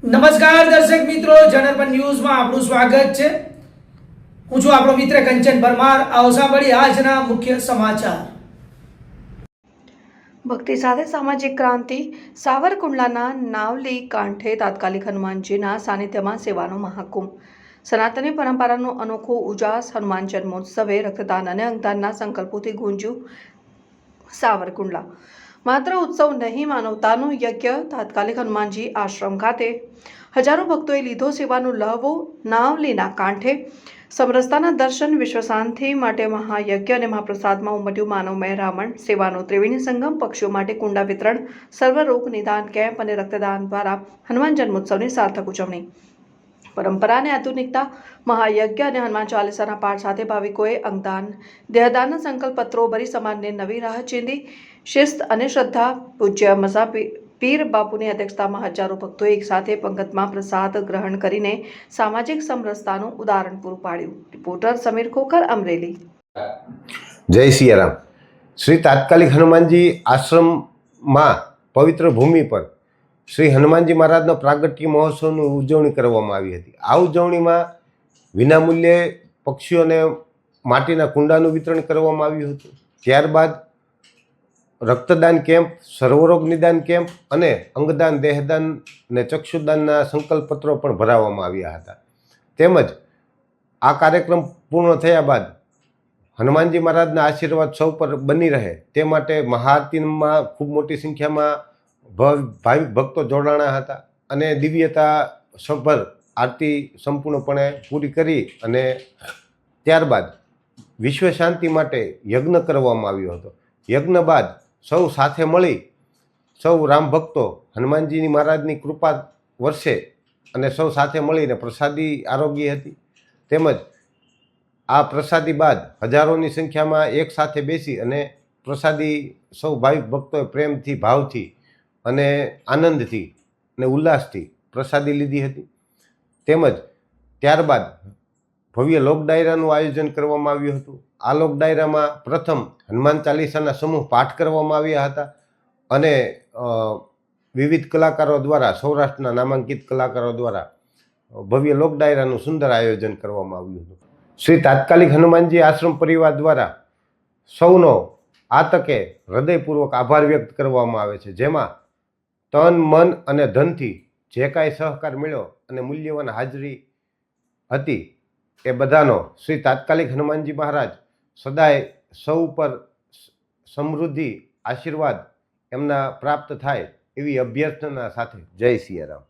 નમસ્કાર દર્શક મિત્રો, જનરપન ન્યૂઝમાં આપનું સ્વાગત છે। હું છું આપણો મિત્ર કંચન પરમાર। આવો સાંભળીએ આજના મુખ્ય સમાચાર। ભક્તિ સાથે સામાજિક ક્રાંતિ। સાવરકુંડલાના નાવલી કાંઠે તાત્કાલિક હનુમાનજીના સાનિધ્યમાં સેવાનો મહાકુંભ। સનાતની પરંપરાનો અનોખો ઉજાસ હનુમાન જન્મોત્સવે રક્તદાન અને અંગદાનના સંકલ્પોથી ગુંજ્યું સાવરકુંડલા। માત્ર ઉત્સવ નહીં, માનવતાનો યજ્ઞ। તાત્કાલિક હનુમાનજી આશ્રમ ખાતે હજારો ભક્તોએ લીધો સેવાનો લહાવો। નાવલીના કાંઠે સમરસતાના દર્શન, વિશ્વ શાંતિ માટે મહાયજ્ઞ અને મહાપ્રસાદમાં ઉમટ્યું માનવમય રાવણ। સેવાનો ત્રિવેણી સંગમ, પક્ષીઓ માટે કુંડા વિતરણ, સર્વરોગ નિદાન કેમ્પ અને રક્તદાન દ્વારા હનુમાન જન્મોત્સવની સાર્થક ઉજવણી। પરંપરા અને આધુનિકતા, મહાયજ્ઞ અને હનુમાન ચાલીસાના પાઠ સાથે ભાવિકોએ અંગદાન, દેહદાનના સંકલ્પ પત્રો ભરી સમાજને નવી રાહ ચીંધી। શિસ્ત અને શ્રદ્ધા। પૂજ્ય મઝા પીર બાપુની અધ્યક્ષતામાં હજારો ભક્તોએ એકસાથે પંગતમાં પ્રસાદ ગ્રહણ કરીને સામાજિક સમરસતાનું ઉદાહરણ પૂરું પાડ્યું। રિપોર્ટર સમીર ખોખર, અમરેલી। જય સિયારામ। શ્રી તાત્કાલિક હનુમાનજી આશ્રમમાં પવિત્ર ભૂમિ પર શ્રી હનુમાનજી મહારાજનો પ્રાગટ્ય મહોત્સવની ઉજવણી કરવામાં આવી હતી। આ ઉજવણીમાં વિનામૂલ્યે પક્ષીઓને માટીના કુંડાનું વિતરણ કરવામાં આવ્યું હતું। ત્યારબાદ રક્તદાન કેમ્પ, સર્વરોગ નિદાન કેમ્પ અને અંગદાન, દેહદાન અને ચક્ષુદાનના સંકલ્પપત્રો પણ ભરાવવામાં આવ્યા હતા। તેમજ આ કાર્યક્રમ પૂર્ણ થયા બાદ હનુમાનજી મહારાજના આશીર્વાદ સૌ પર બની રહે તે માટે મહાઆરતીમાં ખૂબ મોટી સંખ્યામાં ભાવિક ભક્તો જોડાણા હતા અને દિવ્યતા સભર આરતી સંપૂર્ણપણે પૂરી કરી અને ત્યારબાદ વિશ્વ શાંતિ માટે યજ્ઞ કરવામાં આવ્યો હતો। યજ્ઞ બાદ સૌ સાથે મળી, સૌ રામ ભક્તો હનુમાનજીની મહારાજની કૃપા વર્ષે અને સૌ સાથે મળીને પ્રસાદી આરોગી હતી। તેમજ આ પ્રસાદી બાદ હજારોની સંખ્યામાં એક સાથે બેસી અને પ્રસાદી સૌ ભાવિક ભક્તોએ પ્રેમથી, ભાવથી અને આનંદથી અને ઉલ્લાસથી પ્રસાદી લીધી હતી। તેમજ ત્યારબાદ ભવ્ય લોક ડાયરાનું આયોજન કરવામાં આવ્યું હતું। આ લોક ડાયરામાં પ્રથમ હનુમાન ચાલીસાના સમૂહ પાઠ કરવામાં આવ્યા હતા અને વિવિધ કલાકારો દ્વારા, સૌરાષ્ટ્રના નામાંકિત કલાકારો દ્વારા ભવ્ય લોક ડાયરાનું સુંદર આયોજન કરવામાં આવ્યું હતું। શ્રી તાત્કાલિક હનુમાનજી આશ્રમ પરિવાર દ્વારા સૌનો આ તકે હૃદયપૂર્વક આભાર વ્યક્ત કરવામાં આવે છે, જેમાં તન, મન અને ધનથી જે કાંઈ સહકાર મળ્યો અને મૂલ્યવાન હાજરી હતી એ બધાનો શ્રી તાત્કાલિક હનુમાનજી મહારાજ સદાય સૌ પર સમૃદ્ધિ, આશીર્વાદ એમના પ્રાપ્ત થાય એવી અભ્યર્થના સાથે જય સિયારામ।